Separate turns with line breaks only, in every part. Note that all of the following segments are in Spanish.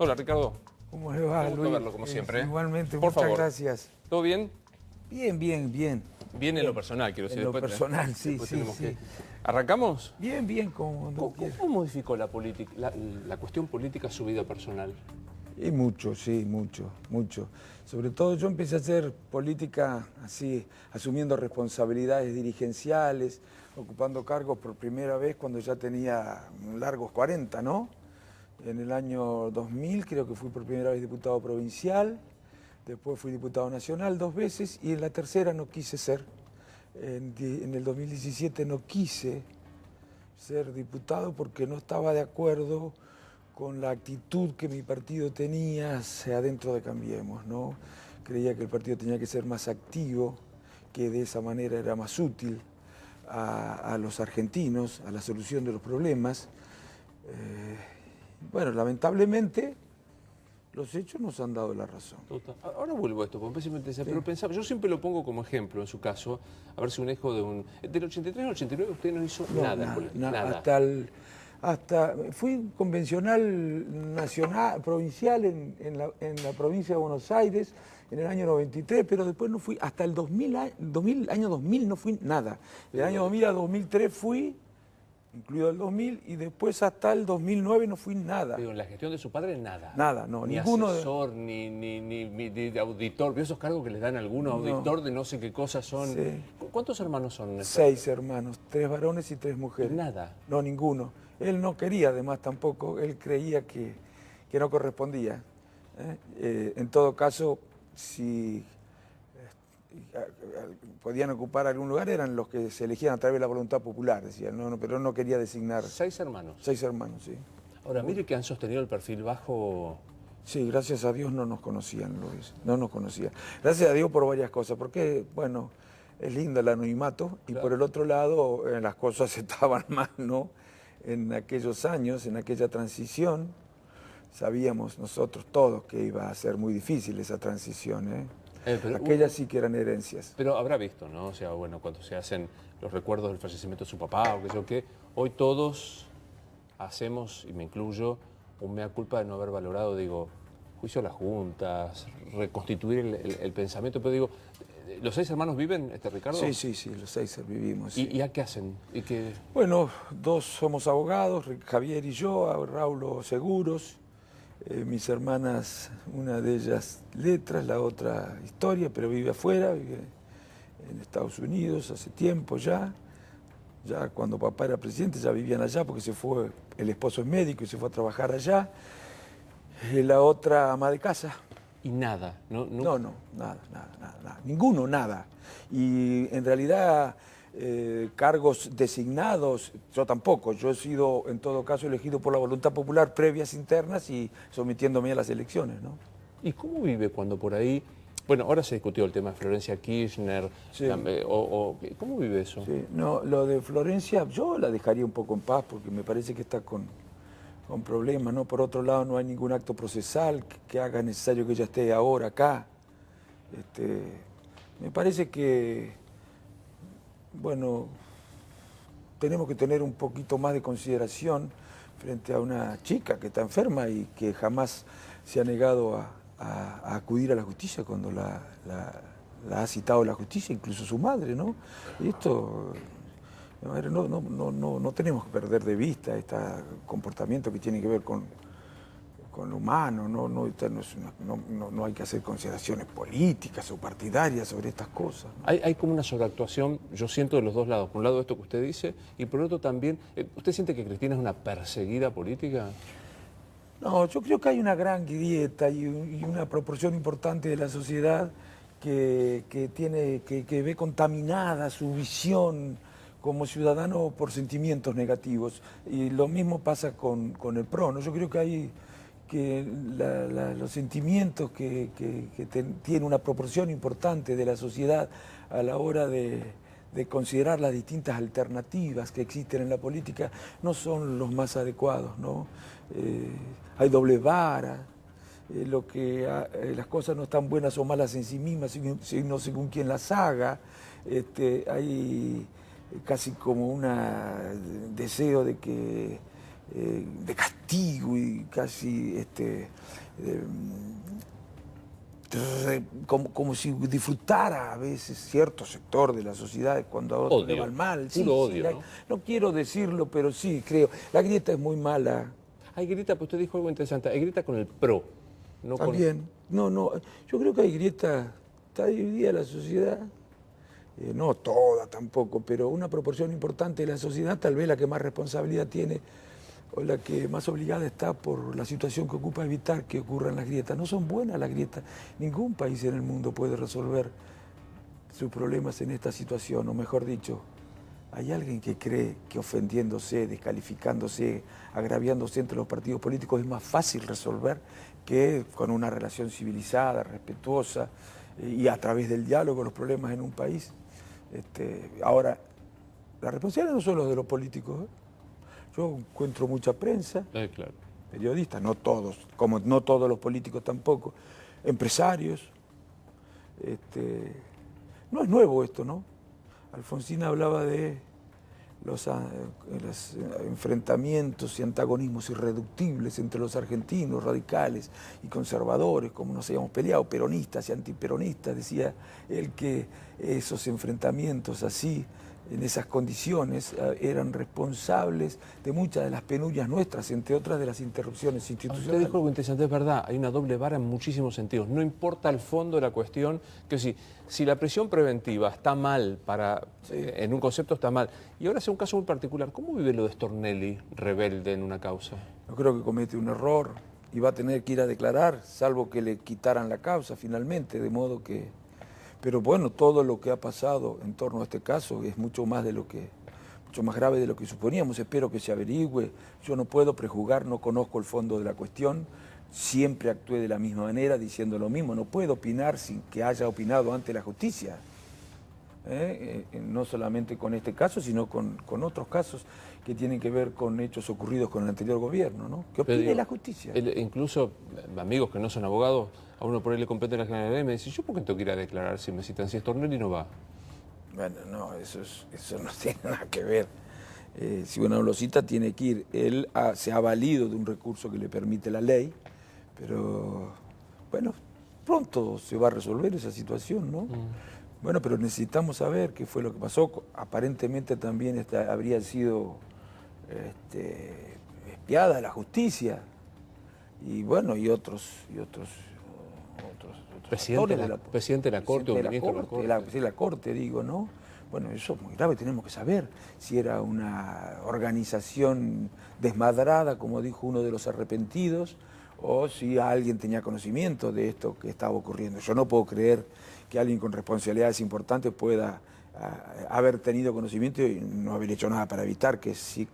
Hola, Ricardo.
¿Cómo le va,
Qué gusto
Luis?
verlo, como siempre.
Igualmente,
Por
muchas
favor.
gracias.
¿Todo bien?
Bien.
Bien en lo personal, quiero decir.
En lo
Después,
personal, sí,
después
sí,
tenemos
sí.
que... ¿Arrancamos?
Bien, como no quiera.
¿Cómo modificó la política, la cuestión política su vida personal?
Y mucho, sí, mucho. Sobre todo yo empecé a hacer política así, asumiendo responsabilidades dirigenciales, ocupando cargos por primera vez cuando ya tenía largos 40, ¿no? En el año 2000 creo que fui por primera vez diputado provincial, después fui diputado nacional 2 veces y en la tercera no quise ser. En el 2017 no quise ser diputado porque no estaba de acuerdo con la actitud que mi partido tenía hacia adentro de Cambiemos, ¿no? Creía que el partido tenía que ser más activo, que de esa manera era más útil a los argentinos, a la solución de los problemas. Bueno, lamentablemente los hechos nos han dado la razón.
Total. Ahora vuelvo a esto, porque me interesa, pero pensaba, yo siempre lo pongo como ejemplo en su caso, a ver si un hijo de un... Del 83 al 89 usted no hizo nada en política, nada.
Fui convencional nacional, provincial en la provincia de Buenos Aires en el año 93, pero después no fui, hasta el año 2000 no fui nada. Del año 2000 a 2003 fui, incluido el 2000, y después hasta el 2009 no fui nada.
Digo, en la gestión de su padre, nada.
Nada, no,
ni
ninguno.
Asesor, ni de auditor. ¿Vio esos cargos que les dan a algunos? Auditor de no sé qué cosas son.
Sí.
¿Cuántos hermanos son?
6 hermanos, 3 varones y 3 mujeres.
¿Y nada?
No, ninguno. Él no quería además tampoco, él creía que no correspondía. En todo caso, si podían ocupar algún lugar eran los que se elegían a través de la voluntad popular, decía, pero él no quería designar.
6 hermanos.
6 hermanos, sí.
Ahora, mire que han sostenido el perfil bajo.
Sí, gracias a Dios no nos conocían, Luis, no nos conocían. Gracias a Dios por varias cosas, porque, bueno, es lindo el anonimato, y por el otro lado las cosas estaban mal, ¿no? En aquellos años, en aquella transición, sabíamos nosotros todos que iba a ser muy difícil esa transición, ¿eh? Aquellas sí que eran herencias.
Pero habrá visto, ¿no? O sea, bueno, cuando se hacen los recuerdos del fallecimiento de su papá o qué sé yo qué, hoy todos hacemos, y me incluyo, un mea culpa de no haber valorado, digo, juicio a las juntas, reconstituir el pensamiento, pero digo, ¿los 6 hermanos viven, Ricardo?
Sí, los 6 vivimos. Sí.
¿Y a qué hacen?
Bueno, 2 somos abogados, Javier y yo, Raulo seguros, mis hermanas, una de ellas letras, la otra historia, pero vive afuera, vive en Estados Unidos hace tiempo ya. Ya cuando papá era presidente ya vivían allá porque se fue, el esposo es médico y se fue a trabajar allá. La otra ama de casa.
¿Y nada? No,
nada. Ninguno, nada. Y en realidad cargos designados, yo tampoco. Yo he sido, en todo caso, elegido por la voluntad popular previas internas y sometiéndome a las elecciones, ¿no?
¿Y cómo vive cuando por ahí... Bueno, ahora se discutió el tema de Florencia Kirchner,
sí.
¿Cómo vive eso?
Sí. No, lo de Florencia yo la dejaría un poco en paz porque me parece que está con problemas, ¿no? Por otro lado, no hay ningún acto procesal que haga necesario que ella esté ahora acá. Me parece que, bueno, tenemos que tener un poquito más de consideración frente a una chica que está enferma y que jamás se ha negado a acudir a la justicia cuando la ha citado la justicia, incluso su madre, ¿no? Y esto, no tenemos que perder de vista este comportamiento que tiene que ver con lo humano, no hay que hacer consideraciones políticas o partidarias sobre estas cosas, ¿no?
Hay como una sobreactuación, yo siento de los dos lados, por un lado esto que usted dice, y por otro también, ¿usted siente que Cristina es una perseguida política?
No, yo creo que hay una gran grieta y una proporción importante de la sociedad que ve contaminada su visión como ciudadano por sentimientos negativos. Y lo mismo pasa con el PRO, ¿no? Yo creo que hay los sentimientos que tiene una proporción importante de la sociedad a la hora de considerar las distintas alternativas que existen en la política no son los más adecuados, ¿no? Hay doble vara, las cosas no están buenas o malas en sí mismas, sino según quien las haga. Hay casi como un deseo de que de castigo y casi como si disfrutara a veces cierto sector de la sociedad cuando a otro le va mal.
Puro odio, ¿no?
No quiero decirlo, pero sí, creo. La grieta es muy mala.
Hay grieta, pues usted dijo algo interesante, hay grieta con el PRO. No
También. No, yo creo que hay grieta, está dividida la sociedad. No toda tampoco, pero una proporción importante de la sociedad, tal vez la que más responsabilidad tiene o la que más obligada está por la situación que ocupa evitar que ocurran las grietas. No son buenas las grietas. Ningún país en el mundo puede resolver sus problemas en esta situación, o mejor dicho, hay alguien que cree que ofendiéndose, descalificándose, agraviándose entre los partidos políticos es más fácil resolver que con una relación civilizada, respetuosa y a través del diálogo los problemas en un país. Ahora, la responsabilidad no solo de los políticos. Yo encuentro mucha prensa,
claro.
periodistas, no todos, como no todos los políticos tampoco, empresarios. No es nuevo esto, ¿no? Alfonsín hablaba de los enfrentamientos y antagonismos irreductibles entre los argentinos radicales y conservadores, como nos habíamos peleado, peronistas y antiperonistas. Decía él que esos enfrentamientos así, en esas condiciones, eran responsables de muchas de las penurias nuestras, entre otras de las interrupciones institucionales.
Usted dijo algo interesante, es verdad, hay una doble vara en muchísimos sentidos. No importa el fondo de la cuestión, que si la prisión preventiva está mal, en un concepto está mal. Y ahora es un caso muy particular. ¿Cómo vive lo de Stornelli, rebelde en una causa?
Yo creo que comete un error y va a tener que ir a declarar, salvo que le quitaran la causa finalmente, de modo que... Pero bueno, todo lo que ha pasado en torno a este caso es mucho más grave de lo que suponíamos. Espero que se averigüe. Yo no puedo prejugar, no conozco el fondo de la cuestión. Siempre actué de la misma manera, diciendo lo mismo. No puedo opinar sin que haya opinado ante la justicia. No solamente con este caso, sino con otros casos que tienen que ver con hechos ocurridos con el anterior gobierno, ¿no? ¿Qué opine la justicia?
Incluso amigos que no son abogados, a uno por ahí le compete la generalidad y me dice, ¿yo por qué tengo que ir a declarar si me citan? Si Stornelli no va.
Bueno, no, eso no tiene nada que ver. Si uno lo cita, tiene que ir. Él se ha valido de un recurso que le permite la ley, pero bueno, pronto se va a resolver esa situación, ¿no? Bueno, pero necesitamos saber qué fue lo que pasó. Aparentemente también habría sido espiada la justicia y bueno, y otros
presidente de la Corte o ministro de la Corte.
Sí, la Corte, digo, ¿no? Bueno, eso es muy grave, tenemos que saber si era una organización desmadrada, como dijo uno de los arrepentidos, o si alguien tenía conocimiento de esto que estaba ocurriendo. Yo no puedo creer que alguien con responsabilidades importantes pueda haber tenido conocimiento y no haber hecho nada para evitar que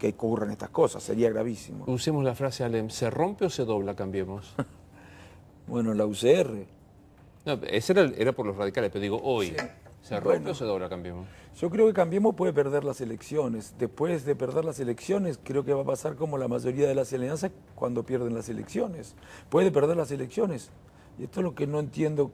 ocurran estas cosas. Sería gravísimo.
Usemos la frase, Alem, ¿se rompe o se dobla? Cambiemos.
Bueno, la UCR.
No, ese era por los radicales, pero digo, hoy, sí. ¿Se rompe o se dobla? Cambiemos.
Yo creo que Cambiemos puede perder las elecciones. Después de perder las elecciones, creo que va a pasar como la mayoría de las alianzas cuando pierden las elecciones. Puede perder las elecciones. Y esto es lo que no entiendo.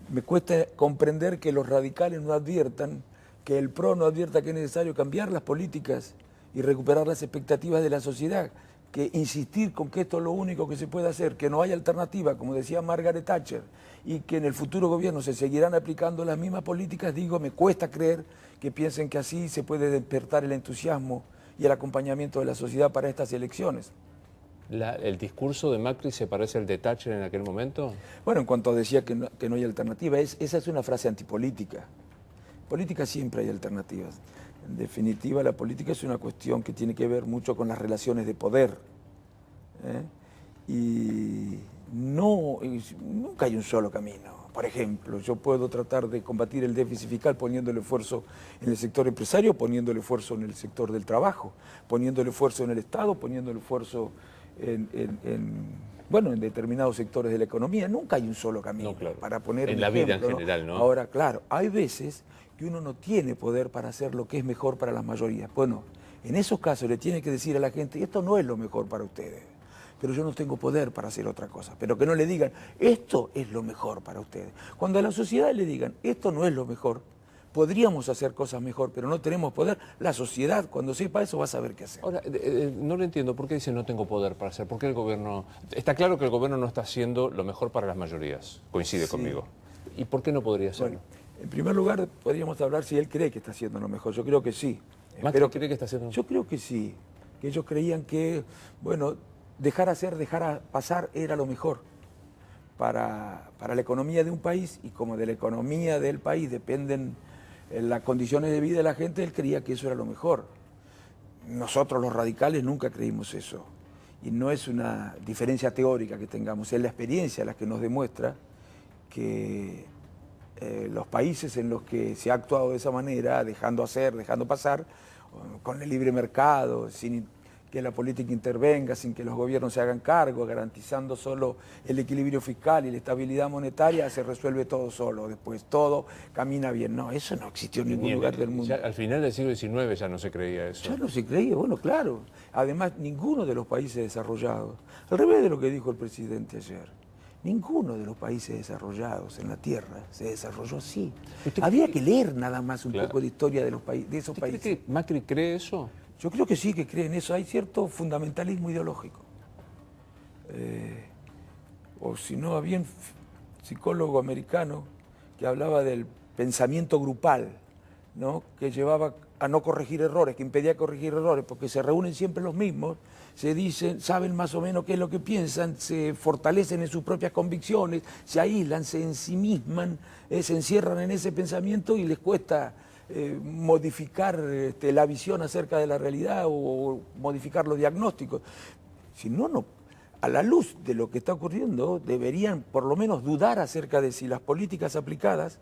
Me cuesta comprender que los radicales no adviertan, que el PRO no advierta que es necesario cambiar las políticas y recuperar las expectativas de la sociedad, que insistir con que esto es lo único que se puede hacer, que no hay alternativa, como decía Margaret Thatcher, y que en el futuro gobierno se seguirán aplicando las mismas políticas. Digo, me cuesta creer que piensen que así se puede despertar el entusiasmo y el acompañamiento de la sociedad para estas elecciones.
¿El discurso de Macri se parece al de Thatcher en aquel momento?
Bueno, en cuanto decía que no hay alternativa, esa es una frase antipolítica. En política siempre hay alternativas. En definitiva, la política es una cuestión que tiene que ver mucho con las relaciones de poder. Y nunca hay un solo camino. Por ejemplo, yo puedo tratar de combatir el déficit fiscal poniéndole esfuerzo en el sector empresario, poniéndole esfuerzo en el sector del trabajo, poniéndole esfuerzo en el Estado, poniéndole esfuerzo en determinados sectores de la economía. Nunca hay un solo camino,
claro,
para poner
en la vida en general, ¿no?
Ahora, claro, hay veces que uno no tiene poder para hacer lo que es mejor para las mayorías. Bueno, en esos casos le tiene que decir a la gente, esto no es lo mejor para ustedes, pero yo no tengo poder para hacer otra cosa. Pero que no le digan, esto es lo mejor para ustedes. Cuando a la sociedad le digan, esto no es lo mejor, podríamos hacer cosas mejor, pero no tenemos poder. La sociedad, cuando sepa eso, va a saber qué hacer.
Ahora, no lo entiendo. ¿Por qué dice no tengo poder para hacer? ¿Por qué el gobierno...? Está claro que el gobierno no está haciendo lo mejor para las mayorías. Coincide conmigo. ¿Y por qué no podría hacerlo?
Bueno, en primer lugar, podríamos hablar si él cree que está haciendo lo mejor. Yo creo que sí.
¿Macri cree que está haciendo?
Yo creo que sí. Que ellos creían que, bueno, dejar hacer, dejar pasar era lo mejor para la economía de un país, y como de la economía del país dependen las condiciones de vida de la gente, él creía que eso era lo mejor. Nosotros los radicales nunca creímos eso. Y no es una diferencia teórica que tengamos, es la experiencia la que nos demuestra que los países en los que se ha actuado de esa manera, dejando hacer, dejando pasar, con el libre mercado, sin que la política intervenga, sin que los gobiernos se hagan cargo, garantizando solo el equilibrio fiscal y la estabilidad monetaria, se resuelve todo solo, después todo camina bien. No, eso no existió en ningún lugar del mundo.
Ya, al final del siglo XIX ya no se creía eso.
Ya no se creía, bueno, claro. Además, ninguno de los países desarrollados, al revés de lo que dijo el presidente ayer, ninguno de los países desarrollados en la Tierra se desarrolló así. Había que leer nada más un poco de historia de, de esos países.
¿Cree que Macri cree eso?
Yo creo que sí, que cree en eso. Hay cierto fundamentalismo ideológico. O si no, había un psicólogo americano que hablaba del pensamiento grupal, ¿no? Que llevaba a no corregir errores, que impedía corregir errores, porque se reúnen siempre los mismos, se dicen, saben más o menos qué es lo que piensan, se fortalecen en sus propias convicciones, se aíslan, se ensimisman, se encierran en ese pensamiento y les cuesta modificar la visión acerca de la realidad o modificar los diagnósticos. Si no, no, a la luz de lo que está ocurriendo, deberían por lo menos dudar acerca de si las políticas aplicadas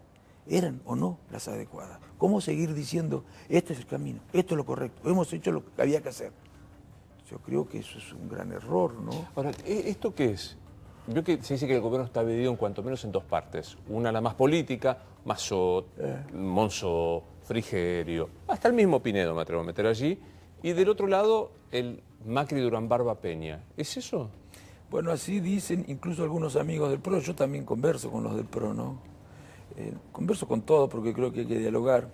eran o no las adecuadas. ¿Cómo seguir diciendo, este es el camino, esto es lo correcto, hemos hecho lo que había que hacer? Yo creo que eso es un gran error, ¿no?
Ahora, ¿esto qué es? Veo que se dice que el gobierno está dividido en cuanto menos en dos partes. Una la más política, Massot, Monzó, Frigerio, hasta el mismo Pinedo me atrevo a meter allí, y del otro lado el Macri Durán Barba Peña. ¿Es eso?
Bueno, así dicen incluso algunos amigos del PRO. Yo también converso con los del PRO, ¿no? Converso con todos porque creo que hay que dialogar,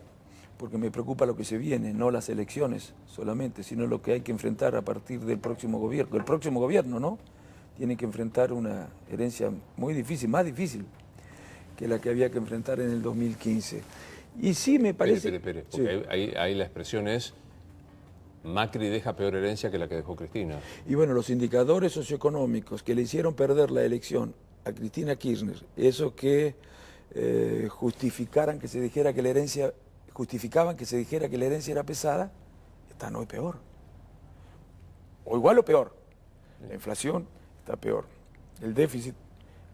porque me preocupa lo que se viene, no las elecciones solamente, sino lo que hay que enfrentar a partir del próximo gobierno. El próximo gobierno, ¿no? Tiene que enfrentar una herencia muy difícil, más difícil que la que había que enfrentar en el 2015. Y sí me parece...
Espere, porque sí. ahí la expresión es Macri deja peor herencia que la que dejó Cristina.
Y bueno, los indicadores socioeconómicos que le hicieron perder la elección a Cristina Kirchner, eso que justificaban que se dijera que la herencia era pesada, están hoy peor. O igual o peor. La inflación está peor. El déficit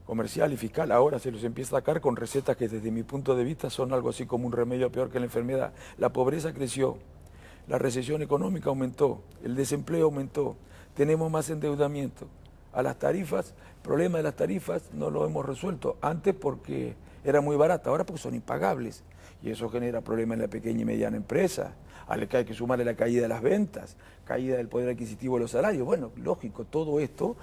comercial y fiscal ahora se los empieza a sacar con recetas que desde mi punto de vista son algo así como un remedio peor que la enfermedad. La pobreza creció, la recesión económica aumentó, el desempleo aumentó, tenemos más endeudamiento. A las tarifas, el problema de las tarifas no lo hemos resuelto antes porque era muy barata, ahora porque son impagables. Y eso genera problemas en la pequeña y mediana empresa, al que hay que sumarle la caída de las ventas, caída del poder adquisitivo de los salarios. Bueno, lógico, todo esto,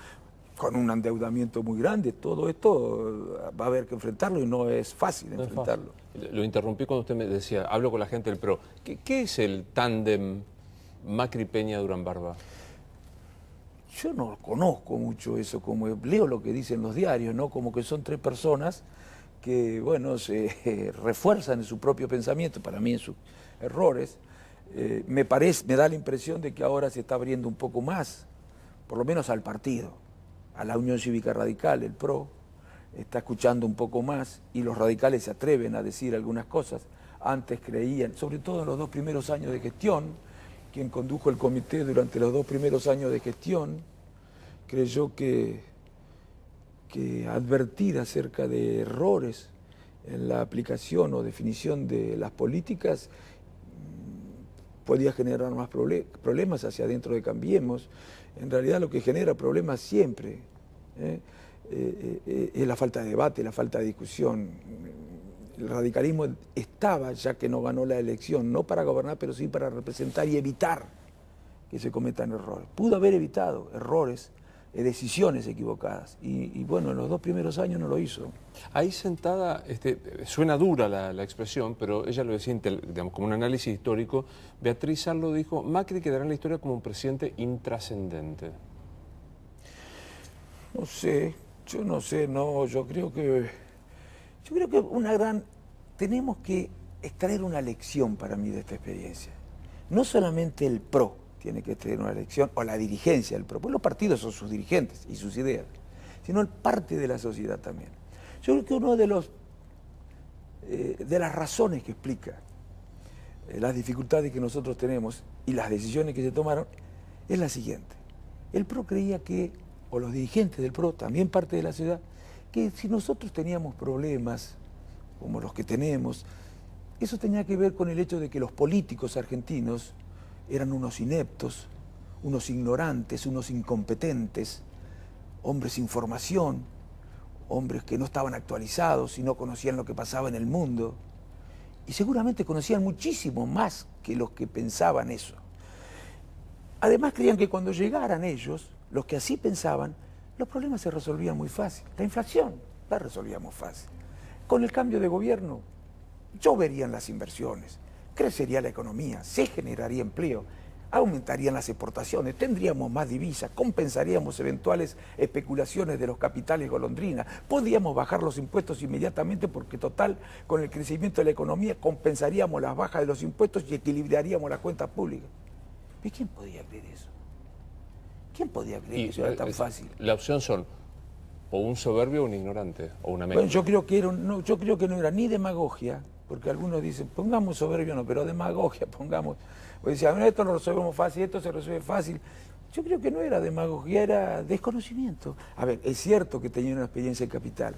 con un endeudamiento muy grande, todo esto va a haber que enfrentarlo y no es fácil enfrentarlo.
Lo interrumpí cuando usted me decía, hablo con la gente del PRO. ¿Qué es el tándem Macri-Peña-Durán Barba?
Yo no conozco mucho eso, como leo lo que dicen los diarios, ¿no? Como que son tres personas que, bueno, se refuerzan en su propio pensamiento, para mí en sus errores. Me da la impresión de que ahora se está abriendo un poco más, por lo menos al partido, a la Unión Cívica Radical, el PRO, está escuchando un poco más y los radicales se atreven a decir algunas cosas. Antes creían, sobre todo en los 2 primeros años de gestión, quien condujo el comité durante los 2 primeros años de gestión, creyó que advertir acerca de errores en la aplicación o definición de las políticas podía generar más problemas hacia adentro de Cambiemos. En realidad lo que genera problemas siempre es la falta de debate, la falta de discusión. El radicalismo estaba, ya que no ganó la elección, no para gobernar, pero sí para representar y evitar que se cometan errores. Pudo haber evitado errores decisiones equivocadas. Y bueno, en los 2 primeros años no lo hizo.
Ahí sentada, suena dura la expresión, pero ella lo decía, digamos, como un análisis histórico. Beatriz Arlo dijo, Macri quedará en la historia como un presidente intrascendente.
No sé, yo no sé, no, yo creo que tenemos que extraer una lección para mí de esta experiencia. No solamente el PRO tiene que extraer una lección, o la dirigencia del PRO, porque los partidos son sus dirigentes y sus ideas, sino el parte de la sociedad también. Yo creo que uno de las razones que explica las dificultades que nosotros tenemos y las decisiones que se tomaron es la siguiente. El PRO creía que, o los dirigentes del PRO, también parte de la ciudad, que si nosotros teníamos problemas como los que tenemos, eso tenía que ver con el hecho de que los políticos argentinos eran unos ineptos, unos ignorantes, unos incompetentes, hombres sin formación, hombres que no estaban actualizados y no conocían lo que pasaba en el mundo. Y seguramente conocían muchísimo más que los que pensaban eso. Además creían que cuando llegaran ellos, los que así pensaban, los problemas se resolvían muy fácil. La inflación la resolvíamos fácil. Con el cambio de gobierno, lloverían las inversiones, crecería la economía, se generaría empleo, aumentarían las exportaciones, tendríamos más divisas, compensaríamos eventuales especulaciones de los capitales golondrina, podíamos bajar los impuestos inmediatamente porque total, con el crecimiento de la economía compensaríamos las bajas de los impuestos y equilibraríamos las cuentas públicas. ¿Y quién podía creer eso? ¿Quién podía creer que eso era tan fácil?
La opción son o un soberbio o un ignorante, o una mezcla.
Bueno, yo creo que no era ni demagogia, porque algunos dicen, pongamos soberbio no, pero demagogia, pongamos. O decía, bueno, esto lo resolvemos fácil, esto se resuelve fácil. Yo creo que no era demagogia, era desconocimiento. A ver, es cierto que tenía una experiencia en capital.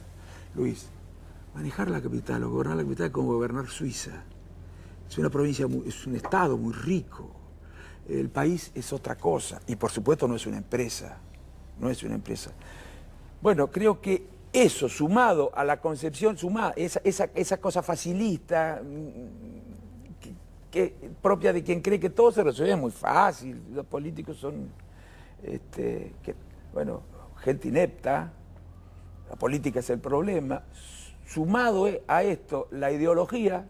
Luis, manejar la capital o gobernar la capital es como gobernar Suiza. Es una provincia, es un estado muy rico. El país es otra cosa. Y por supuesto no es una empresa. No es una empresa. Bueno, creo que eso, sumado a la concepción, esa cosa facilista, propia de quien cree que todo se resuelve muy fácil, los políticos son, gente inepta, la política es el problema, sumado a esto la ideología,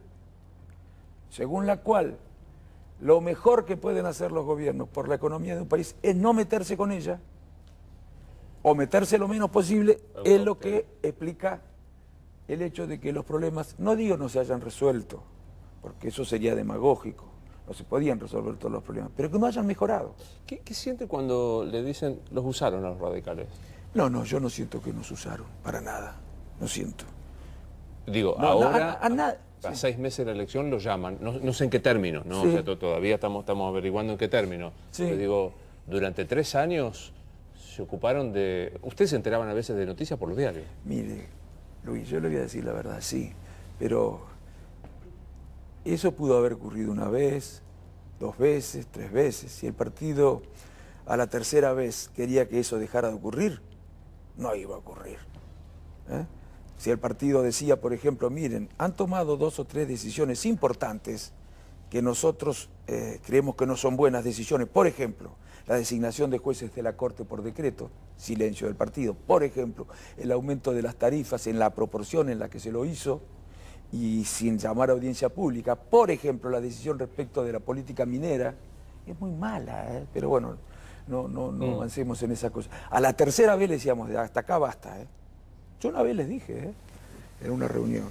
según la cual lo mejor que pueden hacer los gobiernos por la economía de un país es no meterse con ella, o meterse lo menos posible, es lo que explica el hecho de que los problemas, no digo no se hayan resuelto, porque eso sería demagógico, no se podían resolver todos los problemas, pero que no hayan mejorado.
¿Qué siente cuando le dicen, los usaron a los radicales?
No, yo no siento que nos usaron, para nada, no siento.
Digo,
no,
ahora,
a
6 meses de la elección lo llaman, no sé en qué término, ¿no?
Sí.
O sea, todavía estamos averiguando en qué término.
Sí.
Pero digo, durante 3 años se ocuparon de... Ustedes se enteraban a veces de noticias por los diarios.
Mire, Luis, yo le voy a decir la verdad, sí, pero eso pudo haber ocurrido una vez, 2 veces, 3 veces. Si el partido a la tercera vez quería que eso dejara de ocurrir, no iba a ocurrir. Si el partido decía, por ejemplo, miren, han tomado 2 o 3 decisiones importantes que nosotros creemos que no son buenas decisiones, por ejemplo, la designación de jueces de la Corte por decreto, silencio del partido, por ejemplo, el aumento de las tarifas en la proporción en la que se lo hizo y sin llamar a audiencia pública, por ejemplo, la decisión respecto de la política minera, es muy mala, pero bueno, no avancemos en esa cosa. A la tercera vez le decíamos, hasta acá basta. Yo una vez les dije, en una reunión,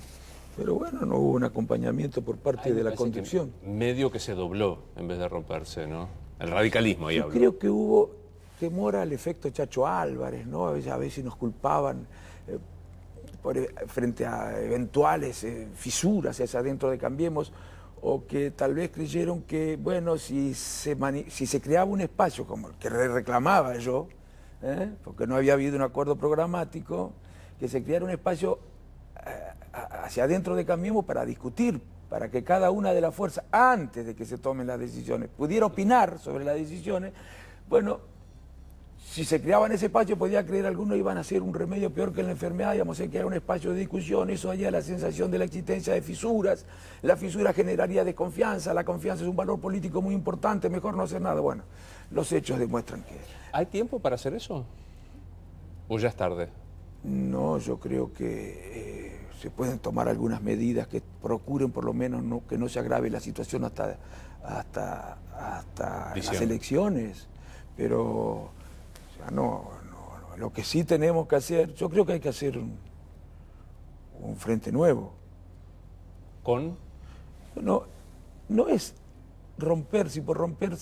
pero bueno, no hubo un acompañamiento por parte de la conducción.
Medio que se dobló en vez de romperse, ¿no? El radicalismo, ahí hablo.
Yo creo que hubo temor al efecto Chacho Álvarez, ¿no? A veces nos culpaban frente a eventuales fisuras hacia adentro de Cambiemos, o que tal vez creyeron que, bueno, si se creaba un espacio como el que reclamaba yo, porque no había habido un acuerdo programático, que se creara un espacio hacia adentro de Cambiemos para discutir, para que cada una de las fuerzas, antes de que se tomen las decisiones, pudiera opinar sobre las decisiones. Bueno, si se creaban ese espacio, podía creer algunos iban a hacer un remedio peor que la enfermedad, íbamos a crear un espacio de discusión, eso haría la sensación de la existencia de fisuras, la fisura generaría desconfianza, la confianza es un valor político muy importante, mejor no hacer nada. Bueno, los hechos demuestran que...
¿Hay tiempo para hacer eso? ¿O ya es tarde?
No, yo creo que se pueden tomar algunas medidas que procuren por lo menos que no se agrave la situación hasta las elecciones, pero o sea, lo que sí tenemos que hacer, yo creo que hay que hacer un frente nuevo.
¿Con?
No es romper, si por romper,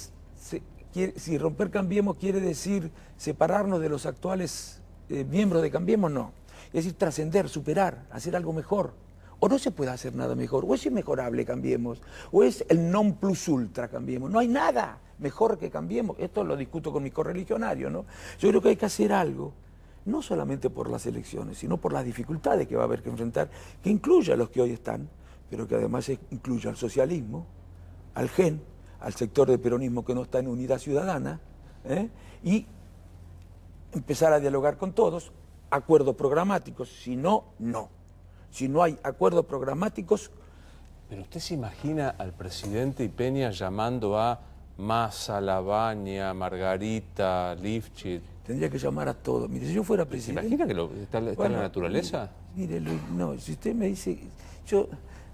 si romper Cambiemos quiere decir separarnos de los actuales miembros de Cambiemos, no. Es decir, trascender, superar, hacer algo mejor. O no se puede hacer nada mejor, o es inmejorable Cambiemos, o es el non plus ultra Cambiemos. No hay nada mejor que Cambiemos. Esto lo discuto con mis correligionarios, ¿no? Yo creo que hay que hacer algo, no solamente por las elecciones, sino por las dificultades que va a haber que enfrentar, que incluya a los que hoy están, pero que además incluya al socialismo, al GEN, al sector del peronismo que no está en unidad ciudadana, y empezar a dialogar con todos, acuerdos programáticos, si no, no. Si no hay acuerdos programáticos...
¿Pero usted se imagina al presidente y Peña llamando a Massa, Lavagna, Margarita, Lifchit?
Tendría que llamar a todos. Mire, si yo fuera presidente...
¿Se imagina que está en la naturaleza?
Mire, no, si usted me dice...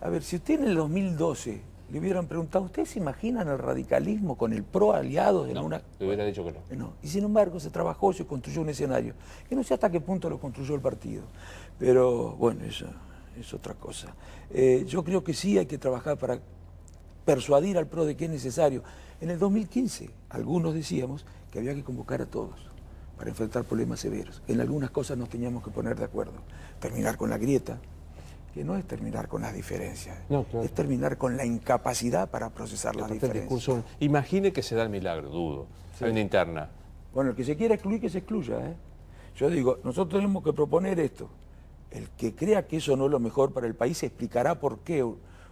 A ver, si usted en el 2012 le hubieran preguntado, ¿ustedes se imaginan el radicalismo con el PRO aliados en una...?
Le hubiera dicho que no.
No. Y sin embargo se trabajó, se construyó un escenario, que no sé hasta qué punto lo construyó el partido. Pero bueno, eso es otra cosa. Yo creo que sí hay que trabajar para persuadir al PRO de que es necesario. En el 2015, algunos decíamos que había que convocar a todos para enfrentar problemas severos. En algunas cosas nos teníamos que poner de acuerdo. Terminar con la grieta, que no es terminar con las diferencias, no, claro, es terminar con la incapacidad para procesar las diferencias.
Imagine que se da el milagro, dudo. Sí. Hay una interna.
Bueno, el que se quiera excluir, que se excluya. Yo digo, nosotros tenemos que proponer esto. El que crea que eso no es lo mejor para el país explicará por qué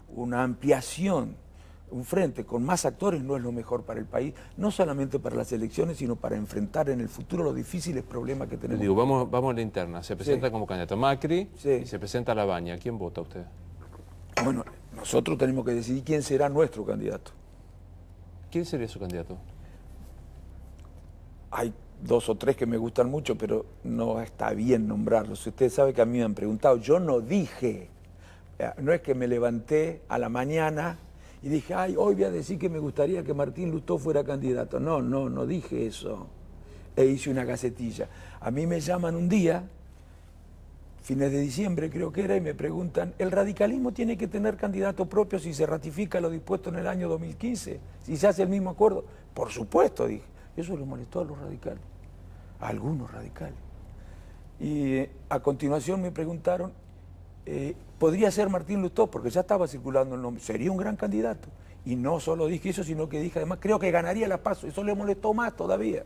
una ampliación, un frente con más actores no es lo mejor para el país, no solamente para las elecciones, sino para enfrentar en el futuro los difíciles problemas que tenemos.
Digo, vamos a la interna. Se presenta
sí.
como candidato Macri
sí.
y se presenta Lavagna. ¿Quién vota usted?
Bueno, nosotros tenemos que decidir quién será nuestro candidato.
¿Quién sería su candidato?
Hay 2 o 3 que me gustan mucho, pero no está bien nombrarlos. Usted sabe que a mí me han preguntado, yo no dije, no es que me levanté a la mañana y dije, ay, hoy voy a decir que me gustaría que Martín Lustó fuera candidato. No dije eso. E hice una gacetilla. A mí me llaman un día, fines de diciembre creo que era, y me preguntan, ¿el radicalismo tiene que tener candidato propio si se ratifica lo dispuesto en el año 2015? ¿Si se hace el mismo acuerdo? Por supuesto, dije. Eso le molestó a los radicales, a algunos radicales. Y a continuación me preguntaron, ¿podría ser Martín Lustó? Porque ya estaba circulando el nombre. Sería un gran candidato. Y no solo dije eso, sino que dije, además, creo que ganaría la PASO. Eso le molestó más todavía.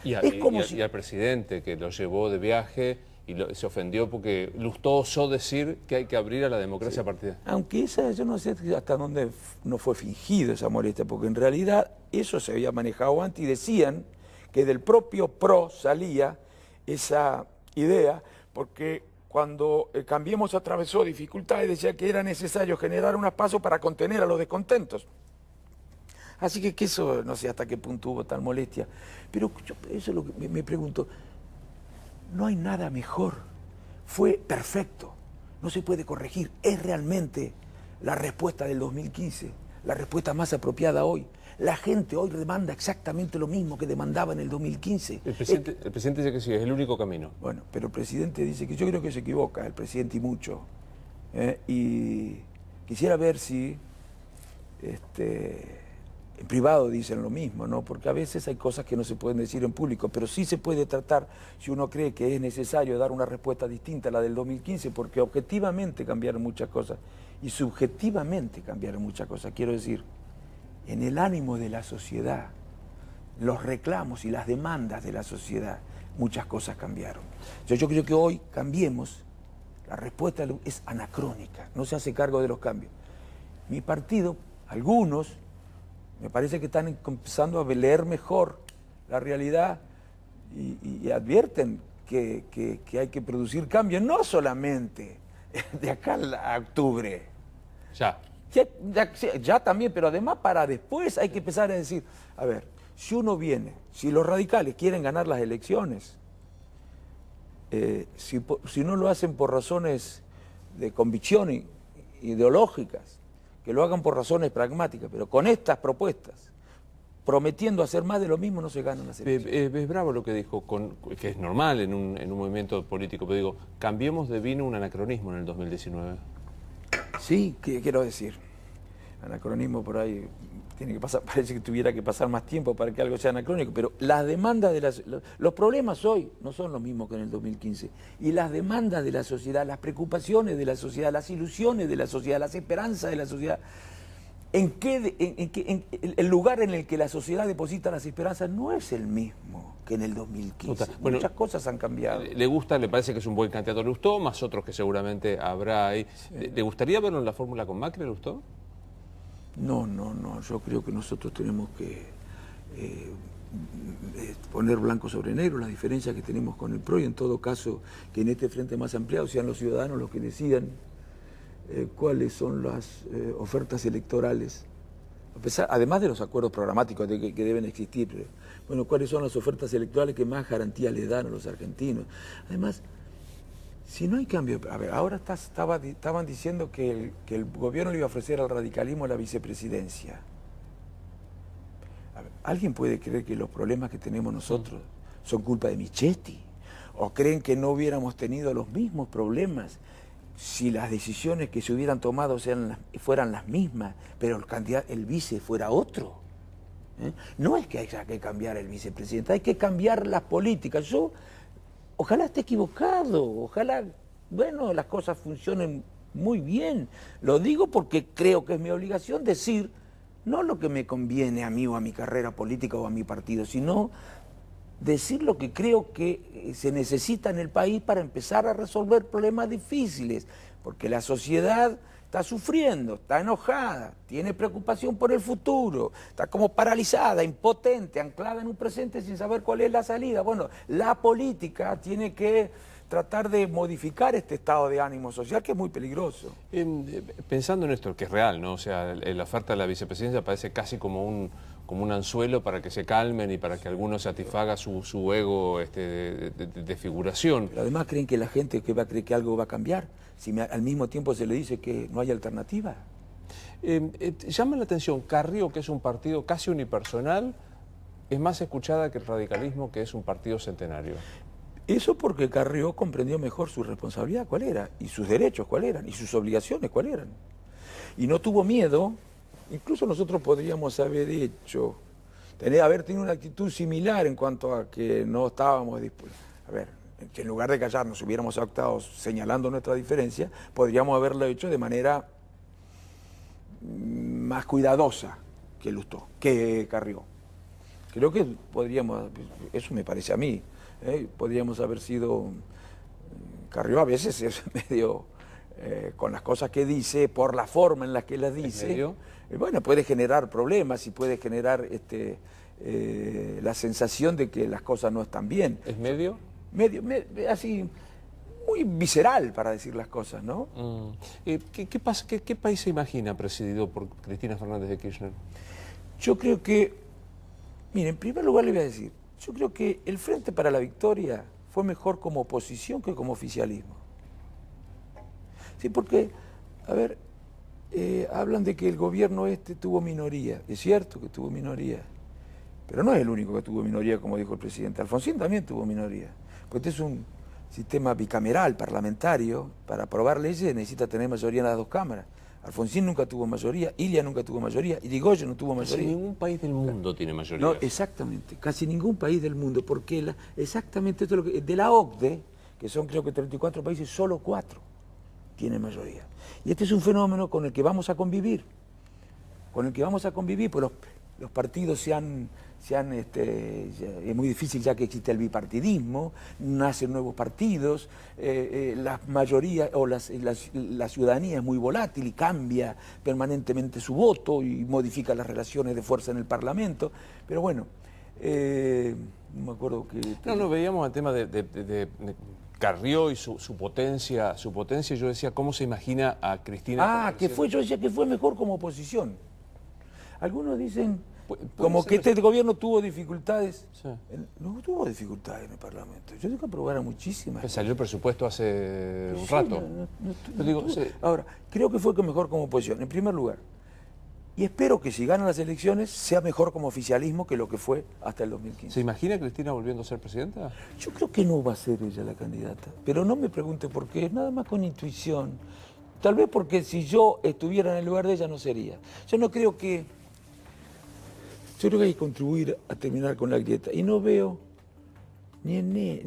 Y al presidente que lo llevó de viaje y se ofendió porque Lustó osó decir que hay que abrir a la democracia partidaria.
Aunque esa, yo no sé hasta dónde no fue fingido esa molestia, porque en realidad eso se había manejado antes y decían que del propio PRO salía esa idea, porque cuando Cambiemos atravesó dificultades decía que era necesario generar unas pasos para contener a los descontentos. Así que eso no sé hasta qué punto hubo tal molestia. Pero yo, eso es lo que me pregunto. No hay nada mejor. Fue perfecto. No se puede corregir. Es realmente la respuesta del 2015, la respuesta más apropiada hoy. La gente hoy demanda exactamente lo mismo que demandaba en el 2015.
El presidente dice que sí, es el único camino.
Bueno, pero el presidente dice que yo creo que se equivoca, el presidente y mucho. Y quisiera ver si en privado dicen lo mismo, ¿no? Porque a veces hay cosas que no se pueden decir en público, pero sí se puede tratar si uno cree que es necesario dar una respuesta distinta a la del 2015, porque objetivamente cambiaron muchas cosas y subjetivamente cambiaron muchas cosas. Quiero decir, en el ánimo de la sociedad, los reclamos y las demandas de la sociedad, muchas cosas cambiaron. Yo creo que hoy Cambiemos, la respuesta es anacrónica, no se hace cargo de los cambios. Mi partido, algunos, me parece que están empezando a leer mejor la realidad y advierten que hay que producir cambios, no solamente de acá a octubre. Ya también, pero además para después hay que empezar a decir, a ver, si uno viene, si los radicales quieren ganar las elecciones, si no lo hacen por razones de convicción ideológicas, que lo hagan por razones pragmáticas, pero con estas propuestas, prometiendo hacer más de lo mismo, no se ganan las elecciones.
Es bravo lo que dijo, que es normal en un movimiento político, pero digo, cambiemos de vino un anacronismo en el 2019.
Sí, ¿qué quiero decir? Anacronismo por ahí tiene que pasar, parece que tuviera que pasar más tiempo para que algo sea anacrónico, pero las demandas de los problemas hoy no son los mismos que en el 2015. Y las demandas de la sociedad, las preocupaciones de la sociedad, las ilusiones de la sociedad, las esperanzas de la sociedad, el lugar en el que la sociedad deposita las esperanzas no es el mismo que en el 2015.
Bueno,
muchas cosas han cambiado.
¿Le gusta, le parece que es un buen candidato a Lustó, más otros que seguramente habrá ahí? Sí. ¿Le gustaría verlo en la fórmula con Macri, Lustó?
No, yo creo que nosotros tenemos que poner blanco sobre negro la diferencia que tenemos con el PRO y en todo caso que en este frente más ampliado sean los ciudadanos los que decidan cuáles son las ofertas electorales, además de los acuerdos programáticos que deben existir, pero, bueno, cuáles son las ofertas electorales que más garantía le dan a los argentinos. Además, si no hay cambio, a ver, ahora estaban diciendo que el gobierno le iba a ofrecer al radicalismo la vicepresidencia. A ver, ¿alguien puede creer que los problemas que tenemos nosotros son culpa de Michetti? ¿O creen que no hubiéramos tenido los mismos problemas si las decisiones que se hubieran tomado fueran las mismas, pero el vice fuera otro? No es que haya que cambiar el vicepresidente, hay que cambiar las políticas. Ojalá esté equivocado, ojalá, bueno, las cosas funcionen muy bien. Lo digo porque creo que es mi obligación decir no lo que me conviene a mí o a mi carrera política o a mi partido, sino decir lo que creo que se necesita en el país para empezar a resolver problemas difíciles, porque la sociedad está sufriendo, está enojada, tiene preocupación por el futuro, está como paralizada, impotente, anclada en un presente sin saber cuál es la salida. Bueno, la política tiene que tratar de modificar este estado de ánimo social que es muy peligroso.
Pensando en esto, que es real, ¿no? O sea, la oferta de la vicepresidencia parece casi como un anzuelo para que se calmen y para que alguno satisfaga su ego de figuración.
Pero además creen que la gente que va a creer que algo va a cambiar, si al mismo tiempo se le dice que no hay alternativa.
Llama la atención, Carrió, que es un partido casi unipersonal, es más escuchada que el radicalismo, que es un partido centenario.
Eso porque Carrió comprendió mejor su responsabilidad cuál era, y sus derechos cuál eran, y sus obligaciones cuál eran. Y no tuvo miedo. Incluso nosotros podríamos haber tenido una actitud similar en cuanto a que no estábamos dispuestos. A ver, que en lugar de callarnos hubiéramos actuado señalando nuestra diferencia, podríamos haberlo hecho de manera más cuidadosa que Carrió. Creo que podríamos, eso me parece a mí, podríamos haber sido, Carrió a veces es medio, con las cosas que dice, por la forma en la que las dice, bueno, puede generar problemas y puede generar la sensación de que las cosas no están bien.
¿Es medio?
Medio, así, muy visceral para decir las cosas, ¿no?
¿Qué país se imagina presidido por Cristina Fernández de Kirchner?
Yo creo que, mire, en primer lugar le voy a decir, yo creo que el Frente para la Victoria fue mejor como oposición que como oficialismo. Sí, porque, a ver, hablan de que el gobierno tuvo minoría. Es cierto que tuvo minoría, pero no es el único que tuvo minoría, como dijo el presidente. Alfonsín también tuvo minoría. Porque este es un sistema bicameral, parlamentario. Para aprobar leyes necesita tener mayoría en las dos cámaras. Alfonsín nunca tuvo mayoría, Ilia nunca tuvo mayoría, Irigoyen no tuvo mayoría.
Casi ningún país del mundo tiene mayoría.
No, exactamente, casi ningún país del mundo, porque exactamente esto es lo que, de la OCDE, que son creo que 34 países, solo 4 tienen mayoría. Y este es un fenómeno con el que vamos a convivir, pues los partidos es muy difícil ya que existe el bipartidismo, nacen nuevos partidos, la mayoría o la ciudadanía es muy volátil y cambia permanentemente su voto y modifica las relaciones de fuerza en el Parlamento, pero bueno, no me acuerdo que...
No, veíamos el tema de Carrió y su potencia, yo decía, ¿cómo se imagina a Cristina?
Yo decía que fue mejor como oposición. Algunos dicen Como que este gobierno tuvo dificultades.
Sí.
No tuvo dificultades en el Parlamento. Yo tengo que aprobar a muchísimas.
Pues salió el presupuesto hace un
Sí,
rato.
no
Pero digo,
tuvo.
sí.
Ahora, creo que fue que mejor como oposición, en primer lugar. Y espero que si ganan las elecciones sea mejor como oficialismo que lo que fue hasta el 2015.
¿Se imagina Cristina volviendo a ser presidenta?
Yo creo que no va a ser ella la candidata, pero no me pregunte por qué, nada más con intuición. Tal vez porque si yo estuviera en el lugar de ella no sería. Yo no creo que... Yo creo que hay que contribuir a terminar con la grieta. Y no veo ni ni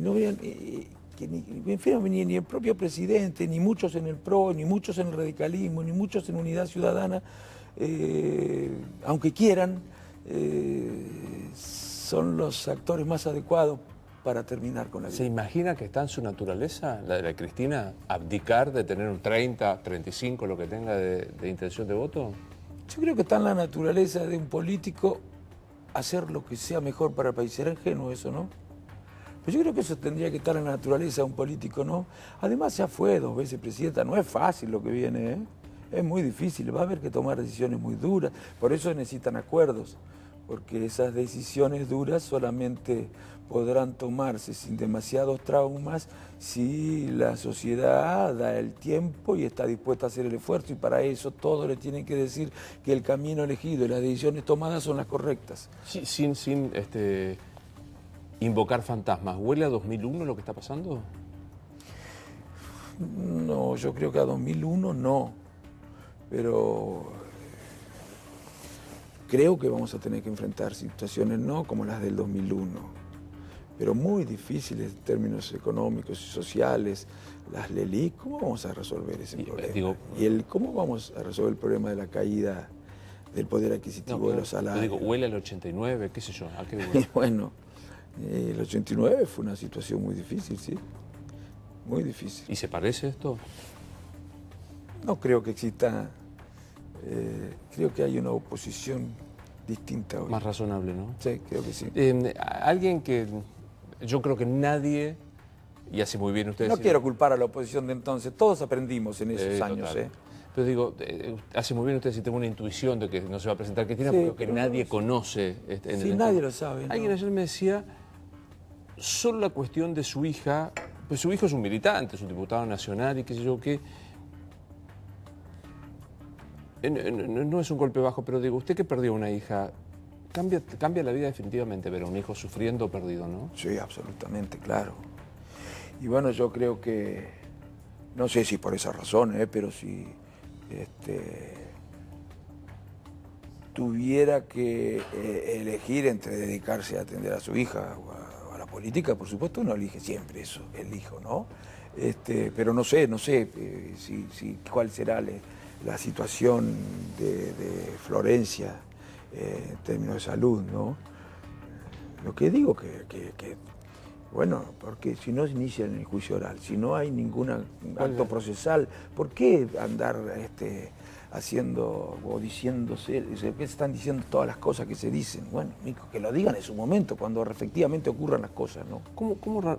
el propio presidente, ni muchos en el PRO, ni muchos en el radicalismo, ni muchos en Unidad Ciudadana, aunque quieran, son los actores más adecuados para terminar con la
¿Se
grieta.
imagina que está en su naturaleza, la de la Cristina, abdicar de tener un 30, 35, lo que tenga de intención de voto?
Yo creo que está en la naturaleza de un político hacer lo que sea mejor para el país. Será ingenuo eso, ¿no? Pero yo creo que eso tendría que estar en la naturaleza de un político, ¿no? Además ya fue 2 veces presidenta, no es fácil lo que viene, ¿eh? Es muy difícil, va a haber que tomar decisiones muy duras, por eso necesitan acuerdos, porque esas decisiones duras solamente podrán tomarse sin demasiados traumas si la sociedad da el tiempo y está dispuesta a hacer el esfuerzo, y para eso todos le tienen que decir que el camino elegido y las decisiones tomadas son las correctas.
Sí, sin invocar fantasmas. ¿Huele a 2001 lo que está pasando?
No, yo creo que a 2001 no, pero creo que vamos a tener que enfrentar situaciones no como las del 2001, pero muy difíciles en términos económicos y sociales. Las LELIC, ¿cómo vamos a resolver ese problema? ¿Cómo vamos a resolver el problema de la caída del poder adquisitivo de los salarios?
Yo digo, huele al 89, qué sé yo, ¿a qué huele?
Bueno, el 89 fue una situación muy difícil, sí, muy difícil.
¿Y se parece esto?
No creo que exista, creo que hay una oposición distinta hoy.
Más razonable, ¿no?
Sí, creo que sí.
Alguien que yo creo que nadie, y hace muy bien ustedes...
No quiero culpar a la oposición de entonces, todos aprendimos en esos años.
Pero digo, hace muy bien ustedes si tengo una intuición de que no se va a presentar Cristina,
Sí,
porque nadie conoce.
Sí, nadie lo sabe. ¿no?
Alguien ayer me decía, solo la cuestión de su hija, pues su hijo es un militante, es un diputado nacional y qué sé yo qué. No es un golpe bajo, pero digo, usted que perdió una hija, cambia la vida definitivamente ver a un hijo sufriendo o perdido, ¿no?
Sí, absolutamente, claro. Y bueno, yo creo que, no sé si por esa razón, pero si tuviera que elegir entre dedicarse a atender a su hija o a la política, por supuesto uno elige siempre eso, el hijo, ¿no? Pero no sé cuál será la situación de Florencia en términos de salud, ¿no? Lo que digo bueno, porque si no inician el juicio oral, si no hay ningún acto procesal, ¿por qué andar haciendo o diciéndose, que están diciendo todas las cosas que se dicen? Bueno, que lo digan en su momento, cuando efectivamente ocurran las cosas, ¿no?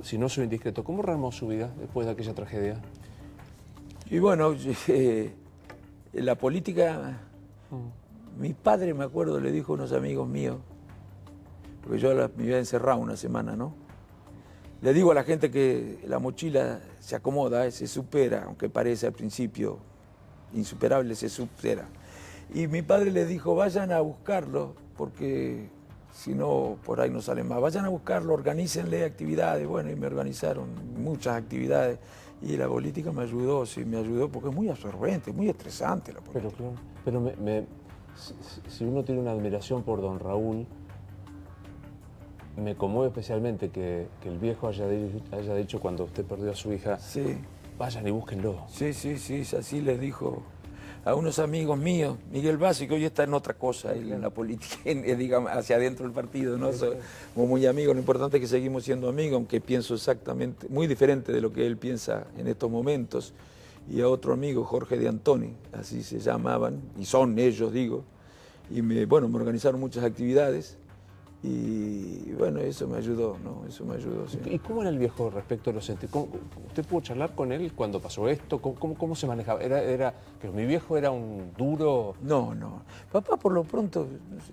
Si no soy indiscreto, ¿cómo rearmó su vida después de aquella tragedia?
Y bueno, la política, mi padre, me acuerdo, le dijo a unos amigos míos, porque yo me había encerrado una semana, ¿no? Le digo a la gente que la mochila se acomoda, se supera, aunque parece al principio insuperable, se supera. Y mi padre le dijo, vayan a buscarlo, porque si no, por ahí no salen más. Vayan a buscarlo, organícenle actividades. Bueno, y me organizaron muchas actividades. Y la política me ayudó, sí, me ayudó, porque es muy absorbente, muy estresante la política.
Pero si uno tiene una admiración por don Raúl, me conmueve especialmente que el viejo haya dicho cuando usted perdió a su hija,
sí,
vayan y búsquenlo.
Sí, así les dijo a unos amigos míos, Miguel Bassi, que hoy está en otra cosa, en la política, digamos, hacia adentro del partido, ¿no? Somos muy amigos, lo importante es que seguimos siendo amigos, aunque pienso exactamente, muy diferente de lo que él piensa en estos momentos, y a otro amigo, Jorge de Antoni, así se llamaban, y son ellos, digo, y me organizaron muchas actividades, Y bueno, eso me ayudó, ¿no? Eso me ayudó, sí.
¿Y cómo era el viejo respecto a los sentimientos? ¿Usted pudo charlar con él cuando pasó esto? ¿Cómo se manejaba? ¿Era que mi viejo era un duro?
No, no. Papá, por lo pronto, no sé,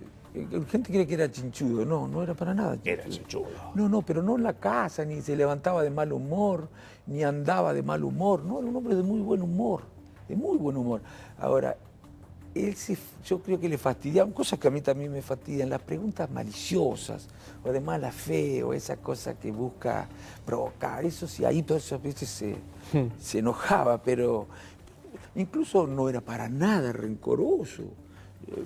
gente cree que era chinchudo. No, no era para nada chinchudo.
Era chinchudo.
No, no, pero no en la casa, ni se levantaba de mal humor, ni andaba de mal humor. No, era un hombre de muy buen humor, de muy buen humor. Ahora, yo creo que le fastidiaban cosas que a mí también me fastidian, las preguntas maliciosas o de mala fe o esa cosa que busca provocar. Eso sí, ahí todas esas veces se enojaba, pero incluso no era para nada rencoroso.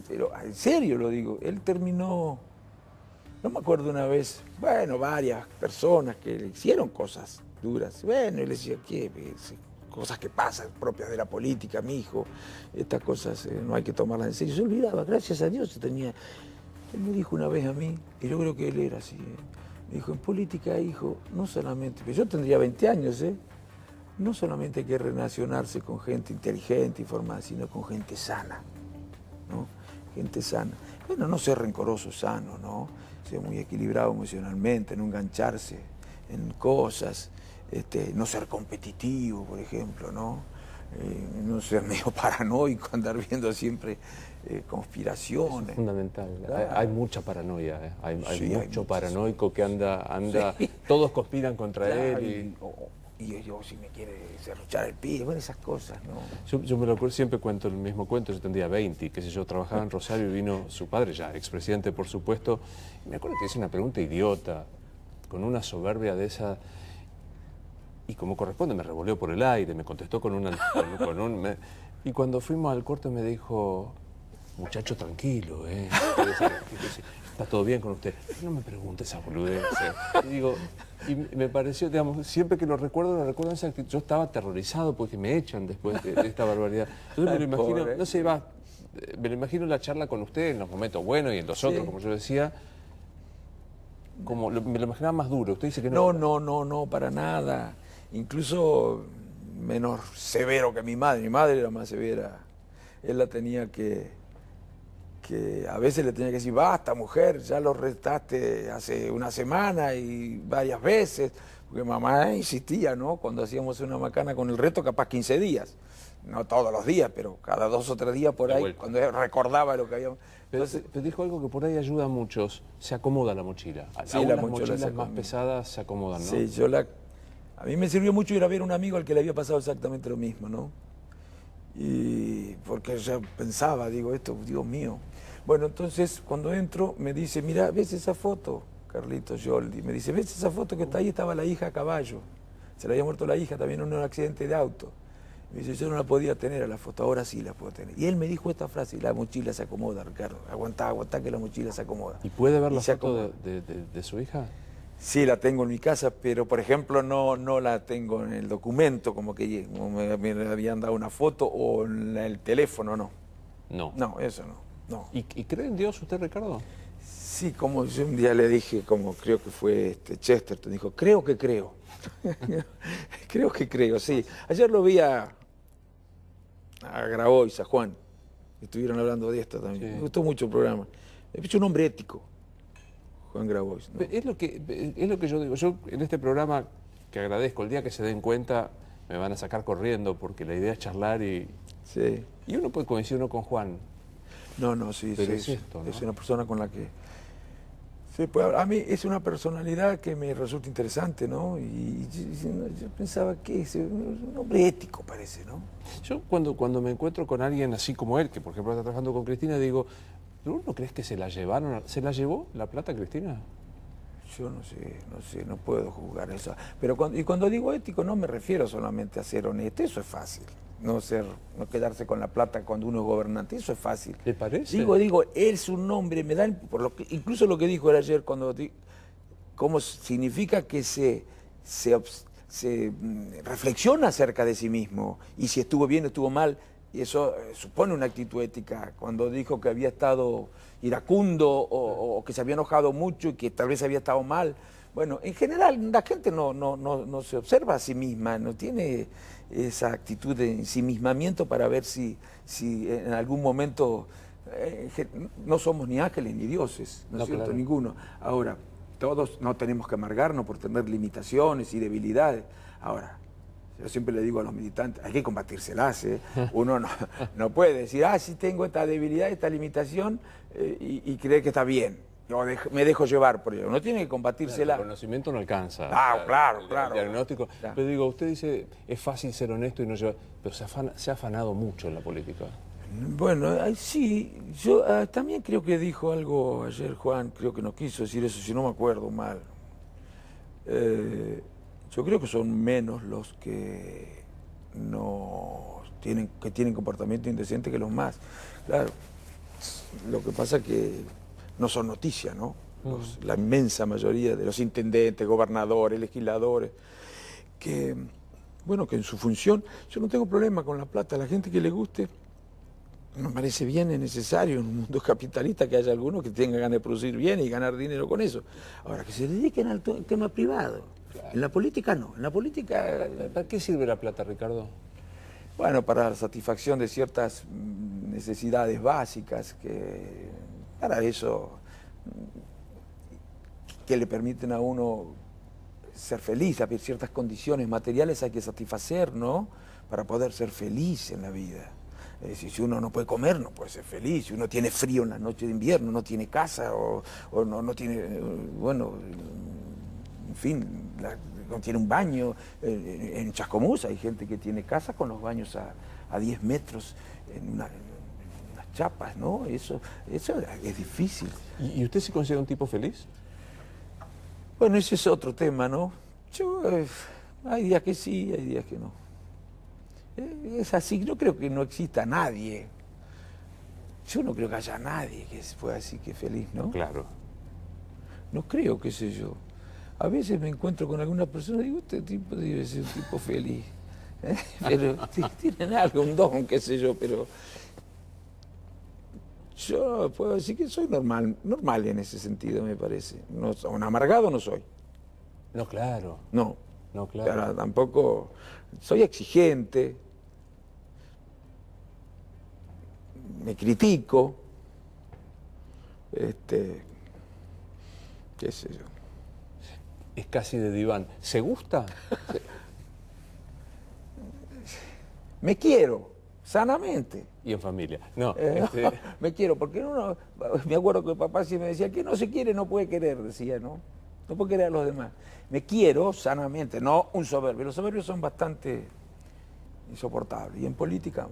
Pero en serio lo digo, él terminó, no me acuerdo una vez, bueno, varias personas que le hicieron cosas duras. Bueno, él decía, ¿qué? Cosas que pasan, propias de la política, mi hijo, estas cosas no hay que tomarlas en serio. Se olvidaba, gracias a Dios tenía. Él me dijo una vez a mí, y yo creo que él era así, me dijo, en política, hijo, no solamente, pero yo tendría 20 años, no solamente hay que relacionarse con gente inteligente, informada, sino con gente sana, ¿no? Gente sana. Bueno, no ser rencoroso, sano, ¿no? Ser muy equilibrado emocionalmente, no engancharse en cosas. No ser competitivo, por ejemplo, ¿no? No ser medio paranoico, andar viendo siempre conspiraciones.
Es fundamental.
Claro.
Hay mucha paranoia, hay
Sí,
mucho
hay
paranoico que anda
Sí.
todos conspiran contra
Claro,
él.
y yo si me quiere serruchar el pie, bueno, esas cosas, ¿no?
Yo me lo acuerdo, siempre cuento el mismo cuento, yo tendría 20, qué sé yo, trabajaba en Rosario y vino su padre, ya expresidente por supuesto, y me acuerdo que hizo una pregunta idiota, con una soberbia de esa. Y como corresponde, me revoleó por el aire, me contestó y cuando fuimos al corte me dijo, muchacho, tranquilo, está todo bien con usted. No me pregunte esa boludez. Y me pareció, digamos, siempre que lo recuerdo en esa actitud. Yo estaba aterrorizado porque me echan después de esta barbaridad. Entonces me lo imagino,
pobre.
no sé, me lo imagino la charla con usted en los momentos buenos y en los otros, como yo decía, me lo imaginaba más duro. Usted dice que no.
No, para nada. Incluso menos severo que mi madre. Mi madre era más severa. Él la tenía que a veces le tenía que decir, basta mujer, ya lo retaste hace una semana y varias veces. Porque mamá insistía, ¿no? Cuando hacíamos una macana con el reto, capaz 15 días. No todos los días, pero cada 2 o 3 días por ahí, cuando recordaba lo que habíamos...
Pero dijo algo que por ahí ayuda a muchos, se acomoda la mochila.
Sí, las
mochilas más pesadas se acomodan, ¿no?
Sí, a mí me sirvió mucho ir a ver a un amigo al que le había pasado exactamente lo mismo, ¿no? Y porque yo pensaba, digo, esto, Dios mío. Bueno, entonces cuando entro me dice, mira, ¿ves esa foto? Carlitos Yoldi, me dice, ¿ves esa foto que está ahí? Estaba la hija a caballo. Se le había muerto la hija también en un accidente de auto. Me dice, yo no la podía tener a la foto, ahora sí la puedo tener. Y él me dijo esta frase, la mochila se acomoda, Ricardo. Aguantá que la mochila se acomoda.
¿Y puede ver la foto de su hija?
Sí, la tengo en mi casa, pero por ejemplo no la tengo en el documento, como me habían dado una foto, o en el teléfono, no.
No.
No, eso no.
¿Y cree en Dios usted, Ricardo?
Sí, como yo un día le dije, como creo que fue Chesterton, dijo, creo que creo. Creo que creo, sí. Ayer lo vi a Grabois, a Juan, estuvieron hablando de esto también.
Sí.
Me gustó mucho el programa. Es un hombre ético. Juan Grabois, ¿no?
Es lo que yo digo. Yo en este programa, que agradezco, el día que se den cuenta, me van a sacar corriendo, porque la idea es charlar y uno puede coincidir uno con Juan.
No, sí,
pero
sí.
Es esto, ¿no?
Es una persona con la que... Sí, pues, a mí es una personalidad que me resulta interesante, ¿no? Y yo pensaba que es un hombre ético, parece, ¿no?
Yo cuando me encuentro con alguien así como él, que por ejemplo está trabajando con Cristina, digo, ¿pero vos no crees que se la llevaron? ¿Se la llevó la plata, Cristina?
Yo no sé, no puedo juzgar eso. Pero cuando digo ético no me refiero solamente a ser honesto, eso es fácil. No quedarse con la plata cuando uno es gobernante, eso es fácil.
¿Le parece?
Digo, él es un hombre, me da, incluso lo que dijo él ayer, cómo significa que se reflexiona acerca de sí mismo, y si estuvo bien o estuvo mal, y eso supone una actitud ética. Cuando dijo que había estado iracundo o que se había enojado mucho y que tal vez había estado mal. Bueno, en general la gente no se observa a sí misma, no tiene esa actitud de ensimismamiento para ver si en algún momento no somos ni ángeles ni dioses, ¿no es cierto?
Claro.
Ninguno. Ahora, todos no tenemos que amargarnos por tener limitaciones y debilidades. Ahora, yo siempre le digo a los militantes, hay que combatírselas, ¿eh? Uno no puede decir, sí tengo esta debilidad, esta limitación, y creer que está bien. Yo me dejo llevar por ello. Uno tiene que combatírsela.
El conocimiento no alcanza.
Claro.
El diagnóstico.
Claro.
Pero digo, usted dice, es fácil ser honesto y no llevar... Pero se ha afanado mucho en la política.
Bueno, sí, yo también creo que dijo algo ayer Juan, creo que no quiso decir eso, si no me acuerdo mal. Yo creo que son menos los que tienen comportamiento indecente que los más. Claro, lo que pasa es que no son noticias, ¿no? La inmensa mayoría de los intendentes, gobernadores, legisladores, que, bueno, que en su función, yo no tengo problema con la plata, la gente que le guste, me parece bien, es necesario en un mundo capitalista que haya algunos que tengan ganas de producir bien y ganar dinero con eso. Ahora, que se dediquen al tema privado. Claro. En la política no, en la política...
¿Para qué sirve la plata, Ricardo?
Bueno, para la satisfacción de ciertas necesidades básicas, para eso, que le permiten a uno ser feliz, hay ciertas condiciones materiales hay que satisfacer, ¿no? Para poder ser feliz en la vida. Es decir, si uno no puede comer, no puede ser feliz. Si uno tiene frío en las noches de invierno, no tiene casa o no tiene, bueno, en fin, no tiene un baño. En Chascomús hay gente que tiene casa con los baños a 10 metros en unas chapas, ¿no? Eso es difícil.
¿Y usted se considera un tipo feliz?
Bueno, ese es otro tema, ¿no? Yo, hay días que sí, hay días que no. Es así, no creo que no exista nadie. Yo no creo que haya nadie que pueda decir que es feliz, ¿no?
Claro.
No creo, qué sé yo. A veces me encuentro con alguna persona y digo, este tipo debe ser un tipo feliz. Pero tienen algo, un don, qué sé yo, pero yo puedo decir que soy normal en ese sentido, me parece. No, un amargado no soy.
No, claro.
No.
No, claro.
Pero tampoco soy exigente, me critico, qué sé yo.
Es casi de diván. ¿Se gusta?
Me quiero, sanamente.
Y en familia. No,
me quiero, porque uno, me acuerdo que papá siempre me decía, que no se quiere, no puede querer, decía, ¿no? No puede querer a los demás. Me quiero sanamente, no un soberbio. Los soberbios son bastante insoportables. Y en política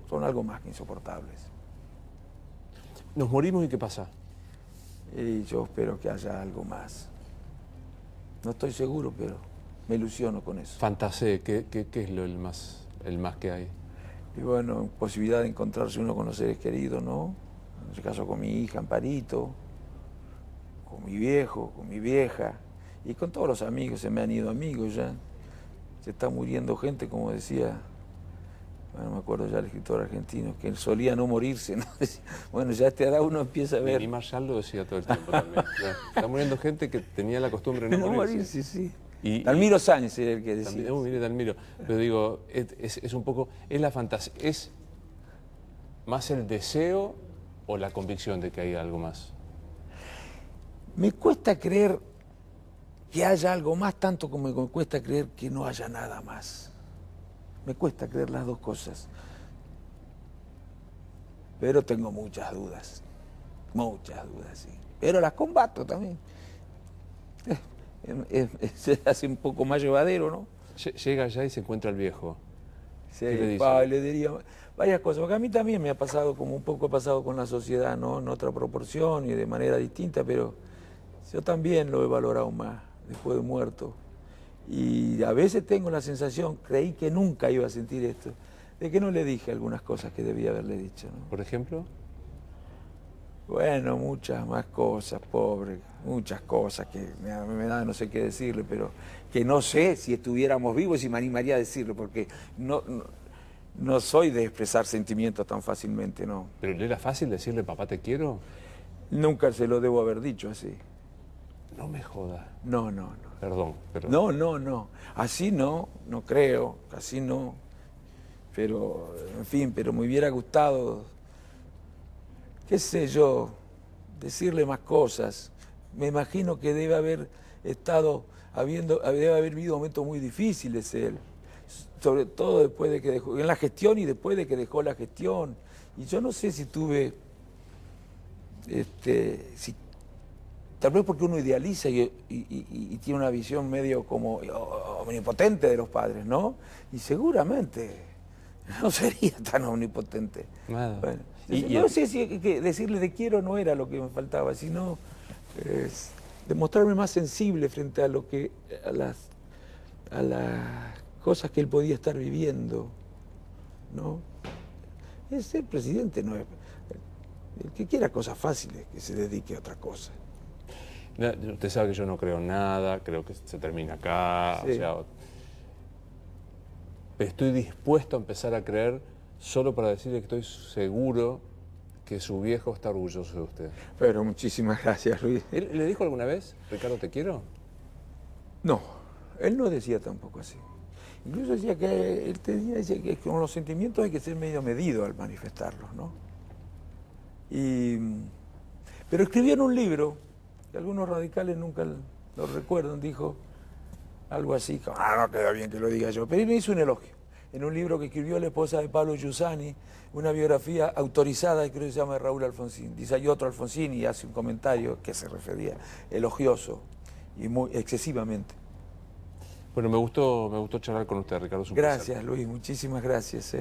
son algo más que insoportables.
¿Nos morimos y qué pasa?
Y yo espero que haya algo más. No estoy seguro, pero me ilusiono con eso.
Fantasé, ¿qué es el más que hay?
Y bueno, posibilidad de encontrarse uno con los seres queridos, ¿no? En este caso con mi hija, Amparito, con mi viejo, con mi vieja, y con todos los amigos, se me han ido amigos ya. Se está muriendo gente, como decía, bueno, me acuerdo ya el escritor argentino, que solía no morirse, ¿no? Bueno, ya a esta edad uno empieza a ver...
Y Marshall lo decía todo el tiempo también. Está muriendo gente que tenía la costumbre de no morirse.
Sí.
Y
Dalmiro Sáenz era el que decía.
También, mire, Dalmiro, pero digo, es un poco, es la fantasía, es más el deseo o la convicción de que hay algo más.
Me cuesta creer que haya algo más, tanto como me cuesta creer que no haya nada más. Me cuesta creer las dos cosas. Pero tengo muchas dudas, sí. Pero las combato también. Se hace un poco más llevadero, ¿no?
Llega allá y se encuentra el viejo.
Sí,
¿Qué le dice?
le diría varias cosas, porque a mí también me ha pasado, como un poco ha pasado con la sociedad, ¿no? En otra proporción y de manera distinta, pero yo también lo he valorado más después de muerto. Y a veces tengo la sensación, creí que nunca iba a sentir esto, de que no le dije algunas cosas que debía haberle dicho, ¿no?
¿Por ejemplo?
Bueno, muchas más cosas, pobre, muchas cosas que me da no sé qué decirle, pero que no sé si estuviéramos vivos si me animaría a decirlo, porque no soy de expresar sentimientos tan fácilmente, ¿no?
¿Pero le era fácil decirle papá te quiero?
Nunca se lo debo haber dicho así.
No me joda.
No.
Perdón.
No. Así no creo, así no. Pero, en fin, pero me hubiera gustado qué sé yo, decirle más cosas. Me imagino que debe haber debe haber vivido momentos muy difíciles él, sobre todo después de que dejó, en la gestión y después de que dejó la gestión. Y yo no sé si tuve, tal vez porque uno idealiza y tiene una visión medio como omnipotente de los padres, ¿no? Y seguramente no sería tan omnipotente.
Nada.
Bueno, no sé si que decirle te quiero no era lo que me faltaba, sino demostrarme más sensible frente a lo que a las cosas que él podía estar viviendo, ¿no? Ser presidente no es... El que quiera cosas fáciles, que se dedique a otra cosa.
Usted sabe que yo no creo en nada, creo que se termina acá,
Sí.
o sea, pero estoy dispuesto a empezar a creer solo para decirle que estoy seguro que su viejo está orgulloso de usted.
Pero muchísimas gracias, Luis.
¿Él le dijo alguna vez, Ricardo, te quiero?
No, él no decía tampoco así. Incluso decía que decía que con los sentimientos hay que ser medio medido al manifestarlos, ¿no? Pero escribió en un libro, que algunos radicales nunca lo recuerdan, dijo algo así, como, no queda bien que lo diga yo, pero él me hizo un elogio, en un libro que escribió la esposa de Pablo Giussani, una biografía autorizada, creo que se llama Raúl Alfonsín. Dice, hay otro Alfonsín y hace un comentario que se refería, elogioso, y muy excesivamente.
Bueno, me gustó charlar con usted, Ricardo.
Gracias, Luis, muchísimas gracias.